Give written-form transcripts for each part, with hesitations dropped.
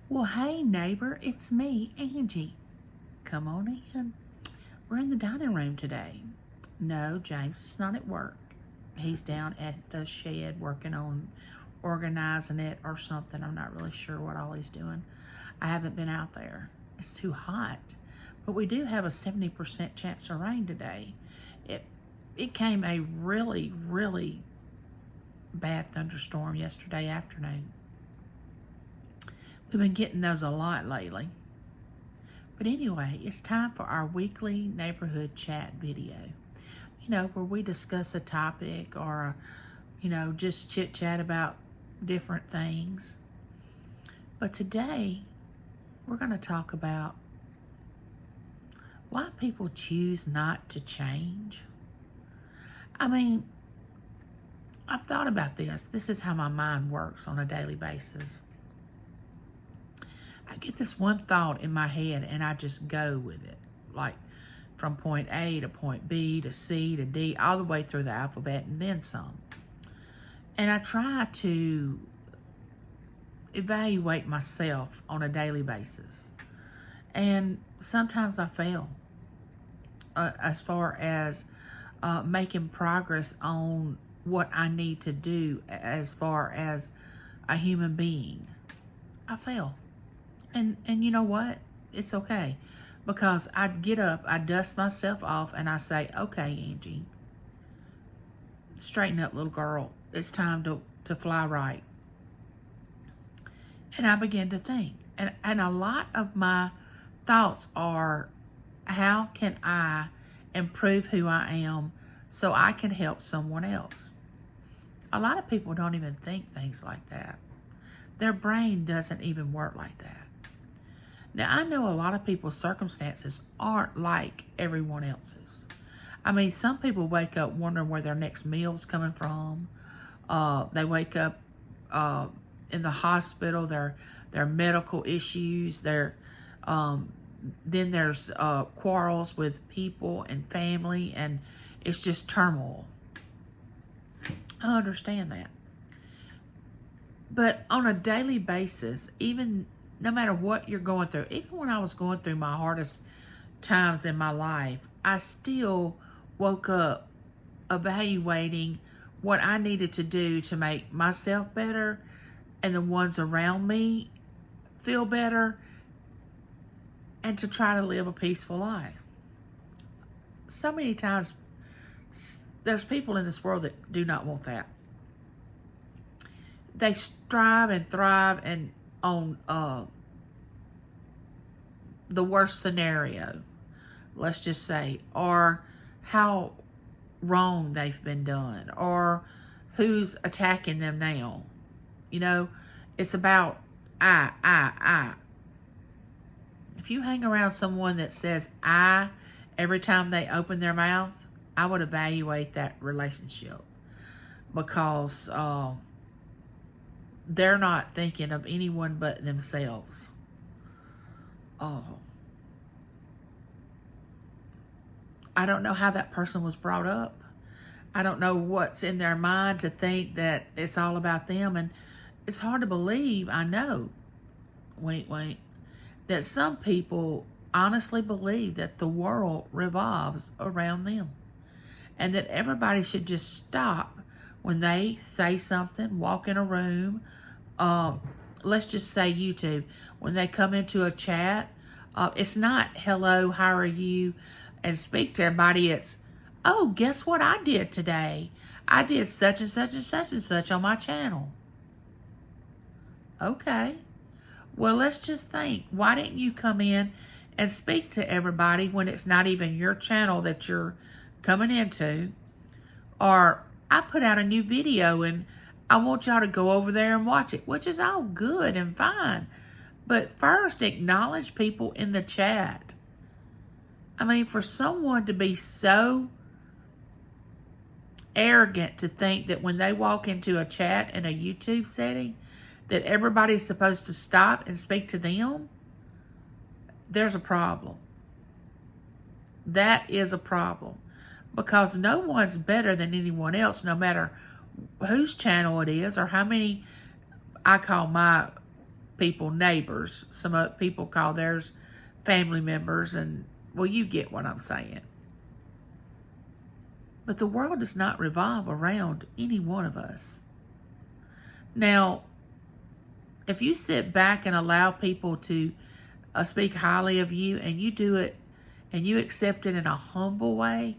Well, hey, neighbor, it's me, Angie. Come on in. We're in the dining room today. No, James is not at work. He's down at the shed working on organizing it or something. I'm not really sure what all he's doing. I haven't been out there. It's too hot. But we do have a 70% chance of rain today. It it came a really, really bad thunderstorm yesterday afternoon. We've been getting those a lot lately. But anyway, it's time for our weekly neighborhood chat video. Where we discuss a topic or, just chit chat about different things. But today, we're going to talk about why people choose not to change. I mean, I've thought about this. This is how my mind works on a daily basis. I get this one thought in my head and I just go with it. Like from point A to point B to C to D, all the way through the alphabet and then some. And I try to evaluate myself on a daily basis. And sometimes I fail as far as making progress on what I need to do as far as a human being. I fail. And you know what? It's okay. Because I get up, I dust myself off, and I say, okay, Angie, straighten up, little girl. It's time to fly right. And I begin to think. And a lot of my thoughts are, how can I improve who I am so I can help someone else? A lot of people don't even think things like that. Their brain doesn't even work like that. Now, I know a lot of people's circumstances aren't like everyone else's. I mean, some people wake up wondering where their next meal's coming from. They wake up in the hospital, their medical issues, then there's quarrels with people and family, and it's just turmoil. I understand that. But on a daily basis, even no matter what you're going through, even when I was going through my hardest times in my life, I still woke up evaluating what I needed to do to make myself better and the ones around me feel better and to try to live a peaceful life. So many times, there's people in this world that do not want that. They strive and thrive and on the worst scenario, let's just say, or how wrong they've been done, or who's attacking them now. It's about I. If you hang around someone that says I every time they open their mouth, I would evaluate that relationship, because they're not thinking of anyone but themselves. I don't know how that person was brought up. I don't know what's in their mind to think that it's all about them. And it's hard to believe, I know, wink, wink, that some people honestly believe that the world revolves around them. And that everybody should just stop when they say something, walk in a room, let's just say YouTube, when they come into a chat, it's not hello, how are you, and speak to everybody. It's, oh, guess what I did today? I did such and such and such and such on my channel. Okay. Well, let's just think. Why didn't you come in and speak to everybody when it's not even your channel that you're coming into? Or I put out a new video and I want y'all to go over there and watch it, which is all good and fine. But first, acknowledge people in the chat. I mean, for someone to be so arrogant to think that when they walk into a chat in a YouTube setting, that everybody's supposed to stop and speak to them, there's a problem. That is a problem. Because no one's better than anyone else, no matter whose channel it is or how many, I call my people neighbors. Some other people call theirs family members, and well, you get what I'm saying. But the world does not revolve around any one of us. Now, if you sit back and allow people to speak highly of you, and you do it and you accept it in a humble way,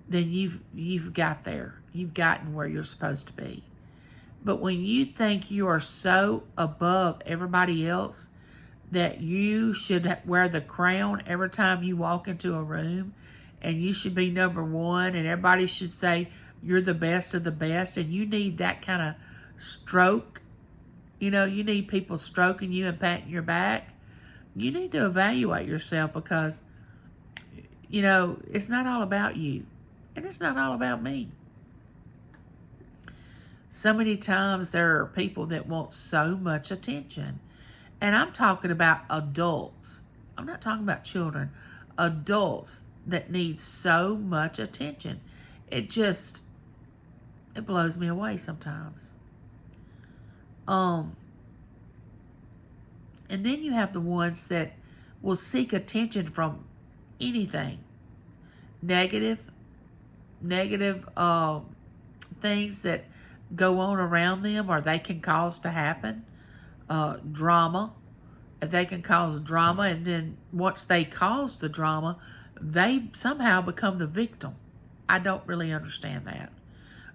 then you've got there. You've gotten where you're supposed to be. But when you think you are so above everybody else that you should wear the crown every time you walk into a room, and you should be number one, and everybody should say you're the best of the best, and you need that kind of stroke, you need people stroking you and patting your back, you need to evaluate yourself, because, it's not all about you, and it's not all about me. So many times there are people that want so much attention. And I'm talking about adults. I'm not talking about children. Adults that need so much attention. It blows me away sometimes. And then you have the ones that will seek attention from anything. Negative things that go on around them, or they can cause to happen. Drama. If they can cause drama, and then once they cause the drama, they somehow become the victim. I don't really understand that.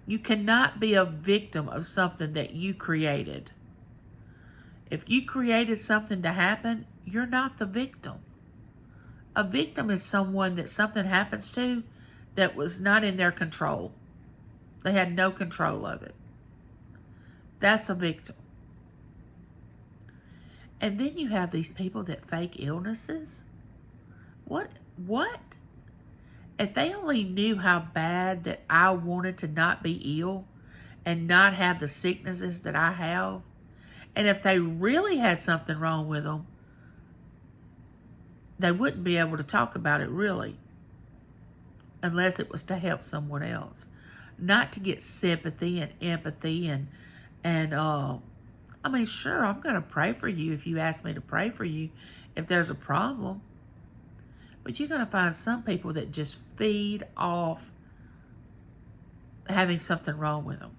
You cannot be a victim of something that you created. If you created something to happen, you're not the victim. A victim is someone that something happens to that was not in their control. They had no control of it. That's a victim. And then you have these people that fake illnesses. What? If they only knew how bad that I wanted to not be ill and not have the sicknesses that I have, and if they really had something wrong with them, they wouldn't be able to talk about it really, unless it was to help someone else, not to get sympathy and empathy and sure, I'm going to pray for you if you ask me to pray for you if there's a problem. But you're going to find some people that just feed off having something wrong with them.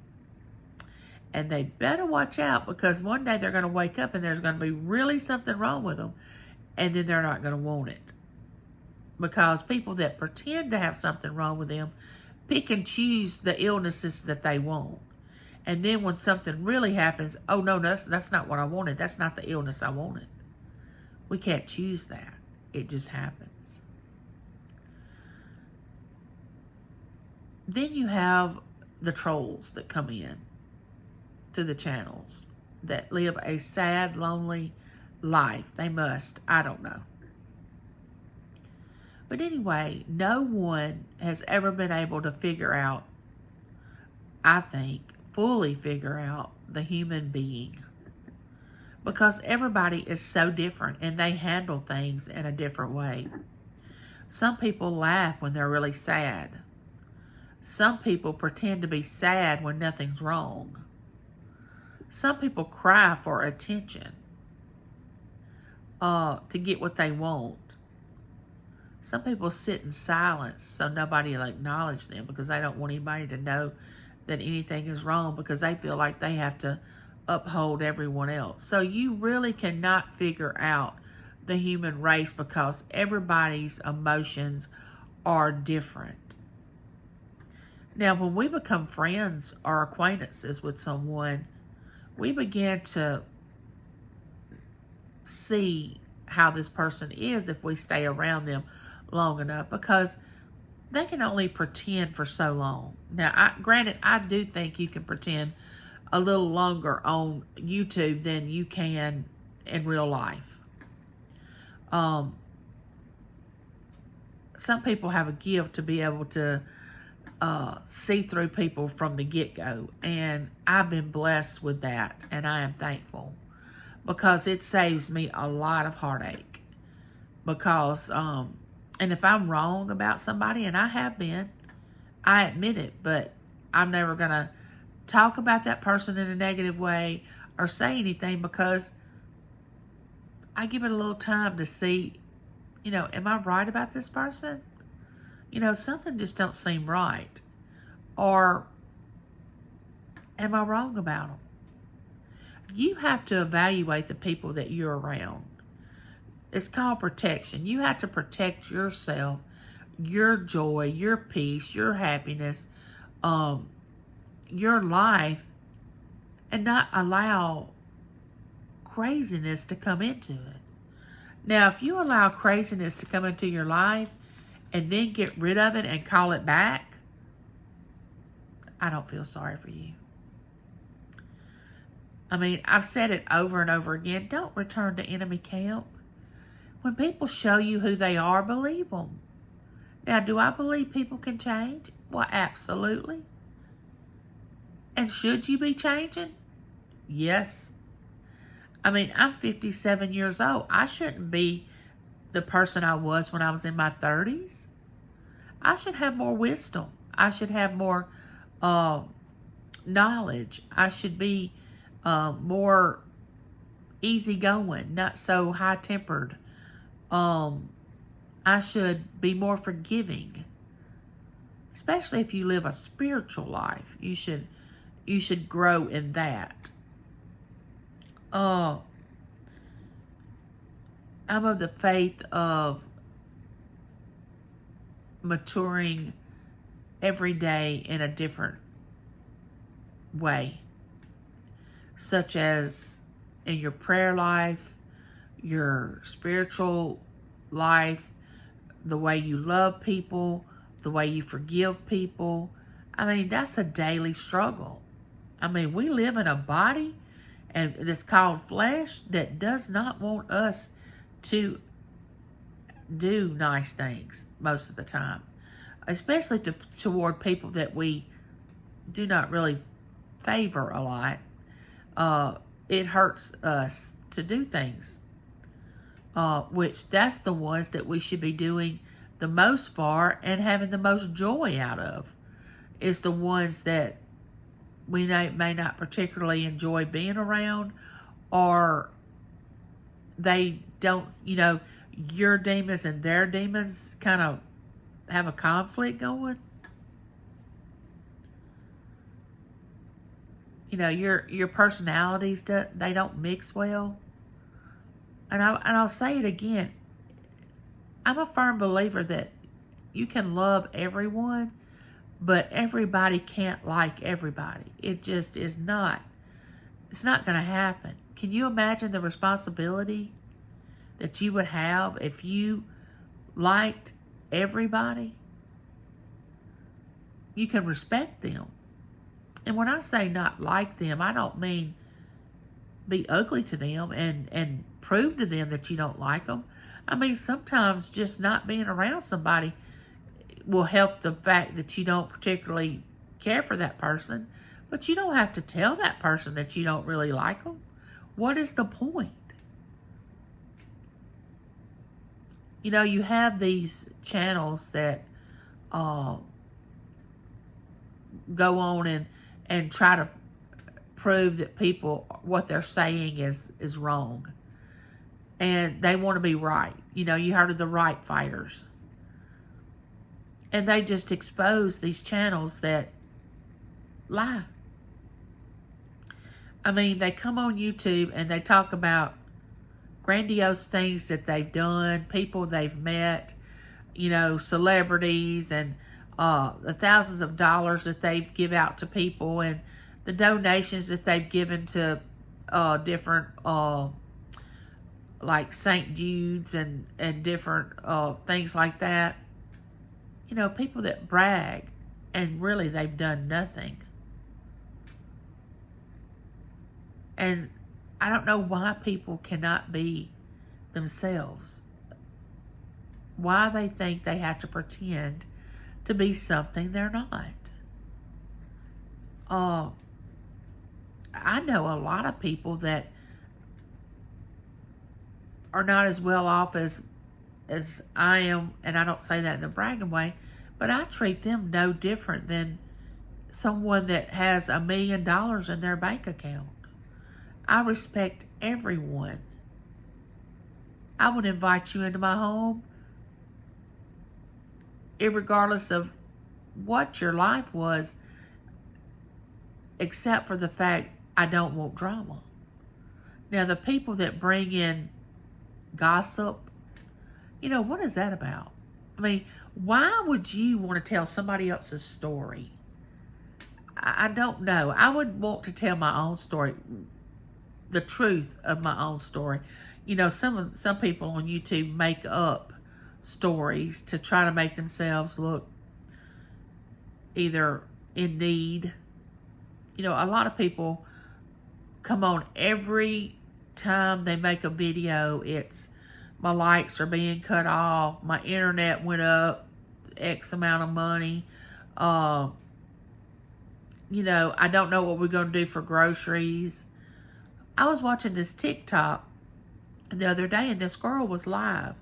And they better watch out, because one day they're going to wake up and there's going to be really something wrong with them, and then they're not going to want it. Because people that pretend to have something wrong with them pick and choose the illnesses that they want. And then when something really happens, oh no, that's not what I wanted. That's not the illness I wanted. We can't choose that. It just happens. Then you have the trolls that come in to the channels that live a sad, lonely life. They must. I don't know. But anyway, no one has ever been able to figure out, I think, fully figure out the human being, because everybody is so different and they handle things in a different way. Some people laugh when they're really sad. Some people pretend to be sad when nothing's wrong. Some people cry for attention to get what they want. Some people sit in silence so nobody will acknowledge them, because they don't want anybody to know that anything is wrong, because they feel like they have to uphold everyone else. So you really cannot figure out the human race, because everybody's emotions are different. Now, when we become friends or acquaintances with someone, we begin to see how this person is if we stay around them long enough, because they can only pretend for so long. Now, granted, I do think you can pretend a little longer on YouTube than you can in real life. Some people have a gift to be able to see through people from the get-go, and I've been blessed with that, and I am thankful, because it saves me a lot of heartache. Because and if I'm wrong about somebody, and I have been, I admit it, but I'm never going to talk about that person in a negative way or say anything, because I give it a little time to see, am I right about this person? Something just don't seem right. Or am I wrong about them? You have to evaluate the people that you're around. It's called protection. You have to protect yourself, your joy, your peace, your happiness, your life, and not allow craziness to come into it. Now, if you allow craziness to come into your life and then get rid of it and call it back, I don't feel sorry for you. I mean, I've said it over and over again. Don't return to enemy camp. When people show you who they are, believe them. Now, do I believe people can change? Well, absolutely. And should you be changing? Yes. I mean, I'm 57 years old. I shouldn't be the person I was when I was in my 30s. I should have more wisdom. I should have more knowledge. I should be more easygoing, not so high-tempered. I should be more forgiving. Especially if you live a spiritual life. You should grow in that. I'm of the faith of maturing every day in a different way, such as in your prayer life, your spiritual life, the way you love people, the way you forgive people. I mean, that's a daily struggle. I mean, we live in a body, and it's called flesh, that does not want us to do nice things most of the time, especially toward people that we do not really favor a lot. It hurts us to do things, which that's the ones that we should be doing the most for and having the most joy out of, is the ones that we may not particularly enjoy being around, or they don't, your demons and their demons kind of have a conflict going. Your personalities, they don't mix well. And I'll say it again. I'm a firm believer that you can love everyone, but everybody can't like everybody. It just is not. It's not going to happen. Can you imagine the responsibility that you would have if you liked everybody? You can respect them. And when I say not like them, I don't mean be ugly to them and prove to them that you don't like them. I mean, sometimes just not being around somebody will help the fact that you don't particularly care for that person, but you don't have to tell that person that you don't really like them. What is the point? You have these channels that go on and try to prove that people, what they're saying is wrong. And they want to be right. You heard of the right fighters. And they just expose these channels that lie. I mean, they come on YouTube and they talk about grandiose things that they've done, people they've met, celebrities, and the thousands of dollars that they give out to people, and the donations that they've given to different, like St. Jude's and different things like that. People that brag, and really they've done nothing. And I don't know why people cannot be themselves. Why they think they have to pretend to be something they're not. I know a lot of people that are not as well off as I am, and I don't say that in a bragging way, but I treat them no different than someone that has $1 million in their bank account. I respect everyone. I would invite you into my home, irregardless of what your life was, except for the fact I don't want drama. Now, the people that bring in gossip, what is that about? I mean, why would you want to tell somebody else's story? I don't know. I would want to tell my own story, the truth of my own story. Some people on YouTube make up stories to try to make themselves look either in need. A lot of people come on every time they make a video. It's my likes are being cut off, my internet went up X amount of money. I don't know what we're going to do for groceries. I was watching this TikTok the other day, and this girl was live.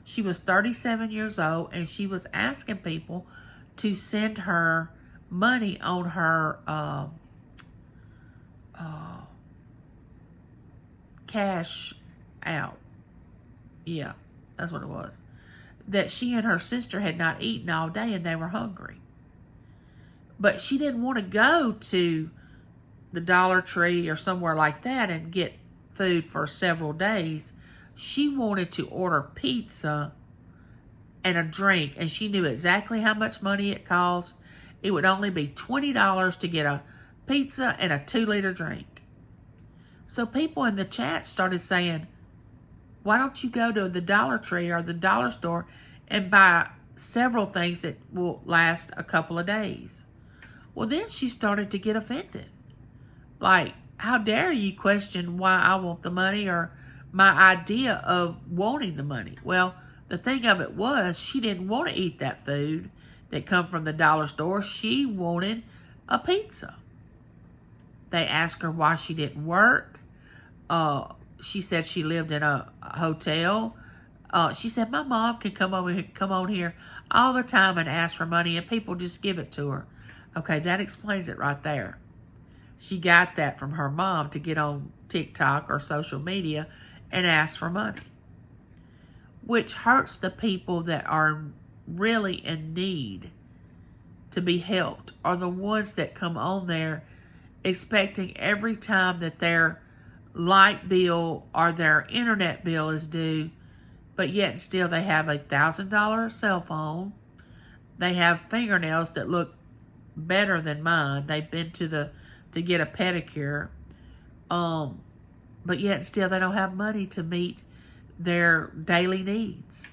She was 37 years old, and she was asking people to send her money on her cash out. Yeah, that's what it was. That she and her sister had not eaten all day, and they were hungry. But she didn't want to go to the Dollar Tree or somewhere like that and get food for several days. She wanted to order pizza and a drink, and she knew exactly how much money it cost. It would only be $20 to get a pizza and a 2-liter drink. So people in the chat started saying, why don't you go to the Dollar Tree or the dollar store and buy several things that will last a couple of days? Well, then she started to get offended. Like, how dare you question why I want the money or my idea of wanting the money? Well, the thing of it was, she didn't want to eat that food that come from the dollar store. She wanted a pizza. They asked her why she didn't work. She said she lived in a hotel. She said, my mom can come on here all the time and ask for money, and people just give it to her. Okay, that explains it right there. She got that from her mom to get on TikTok or social media and ask for money, which hurts the people that are really in need to be helped, are the ones that come on there expecting every time that their light bill or their internet bill is due, but yet still they have a $1,000 cell phone. They have fingernails that look better than mine. They've been to get a pedicure, but yet still they don't have money to meet their daily needs.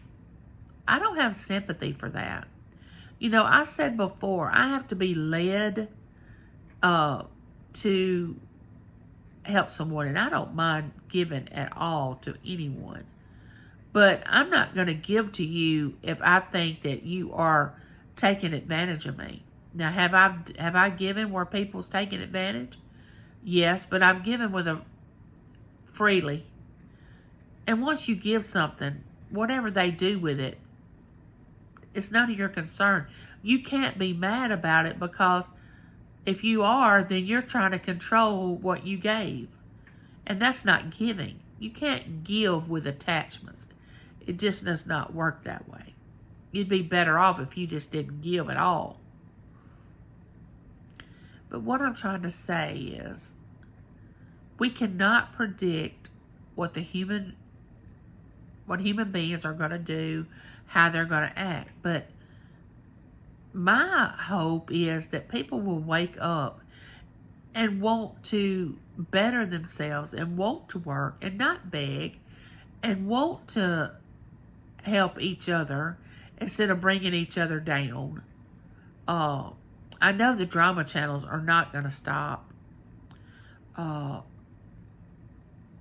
I don't have sympathy for that. I said before, I have to be led to help someone, and I don't mind giving at all to anyone. But I'm not going to give to you if I think that you are taking advantage of me. Now, have I given where people's taking advantage? Yes, but I've given freely. And once you give something, whatever they do with it, it's none of your concern. You can't be mad about it, because if you are, then you're trying to control what you gave. And that's not giving. You can't give with attachments. It just does not work that way. You'd be better off if you just didn't give at all. But what I'm trying to say is, we cannot predict what human beings are going to do, how they're going to act. But my hope is that people will wake up and want to better themselves and want to work and not beg and want to help each other instead of bringing each other down. I know the drama channels are not going to stop.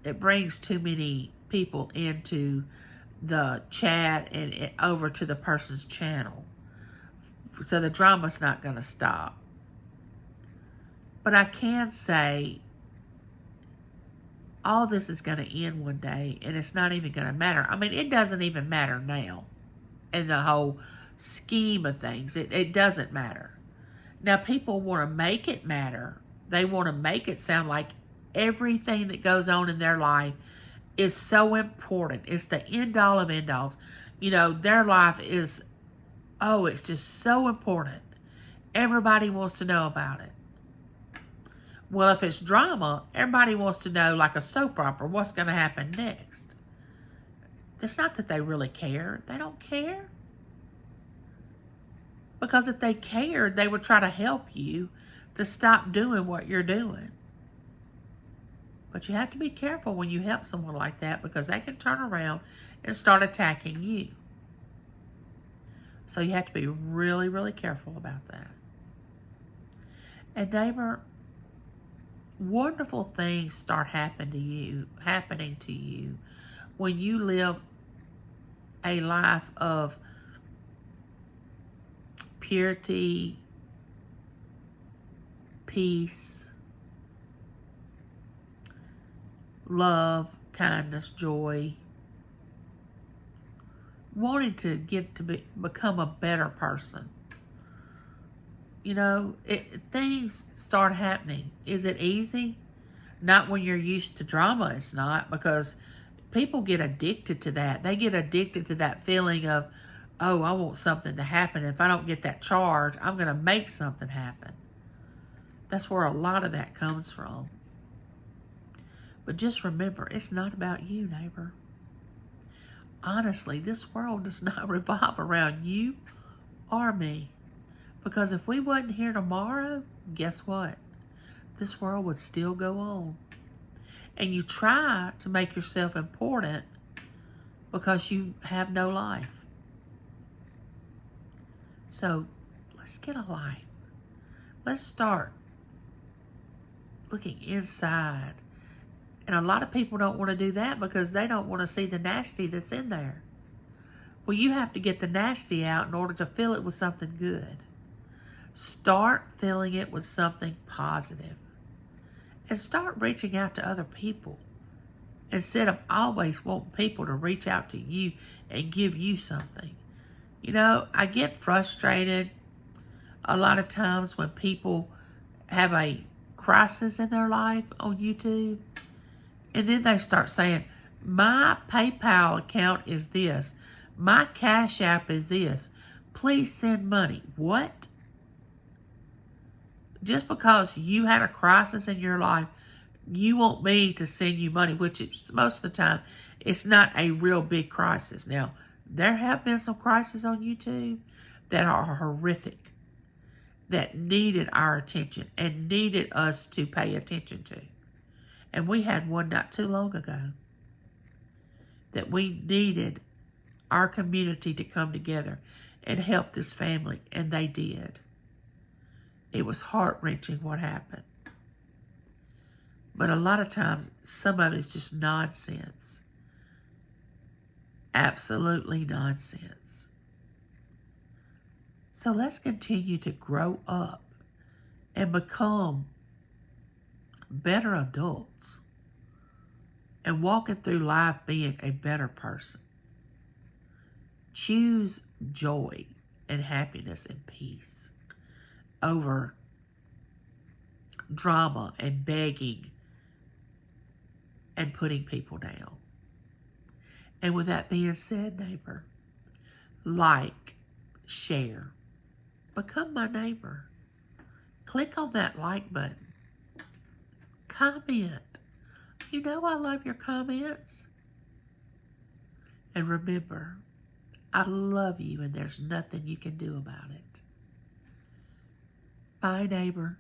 It brings too many people into the chat and over to the person's channel. So the drama's not going to stop. But I can say all this is going to end one day, and it's not even going to matter. I mean, it doesn't even matter now in the whole scheme of things. It doesn't matter. Now, people want to make it matter. They want to make it sound like everything that goes on in their life is so important. It's the end all of end alls. You know, their life is, oh, it's just so important. Everybody wants to know about it. Well, if it's drama, everybody wants to know, like a soap opera, what's going to happen next. It's not that they really care. They don't care. Because if they cared, they would try to help you to stop doing what you're doing. But you have to be careful when you help someone like that, because they can turn around and start attacking you. So you have to be really, really careful about that. And neighbor, wonderful things start happening to you when you live a life of purity, peace, love, kindness, joy, wanting to become a better person. You know, things start happening. Is it easy? Not when you're used to drama, it's not, because people get addicted to that. They get addicted to that feeling of, oh, I want something to happen. If I don't get that charge, I'm going to make something happen. That's where a lot of that comes from. But just remember, it's not about you, neighbor. Honestly, this world does not revolve around you or me. Because if we wasn't here tomorrow, guess what? This world would still go on. And you try to make yourself important because you have no life. So let's get a life. Let's start looking inside. And a lot of people don't want to do that because they don't want to see the nasty that's in there. Well, you have to get the nasty out in order to fill it with something good. Start filling it with something positive. And start reaching out to other people. Instead of always wanting people to reach out to you and give you something. You know, I get frustrated a lot of times when people have a crisis in their life on YouTube. And then they start saying, my PayPal account is this. My Cash App is this. Please send money. What? Just because you had a crisis in your life, you want me to send you money, which is, most of the time, it's not a real big crisis. Now, there have been some crises on YouTube that are horrific, that needed our attention and needed us to pay attention to. And we had one not too long ago that we needed our community to come together and help this family, and they did. It was heart-wrenching what happened. But a lot of times, some of it is just nonsense. Absolutely nonsense. So let's continue to grow up and become better adults and walking through life being a better person. Choose joy and happiness and peace over drama and begging and putting people down. And with that being said, neighbor, like, share, become my neighbor. Click on that like button. Comment. You know I love your comments. And remember, I love you and there's nothing you can do about it. Bye, neighbor.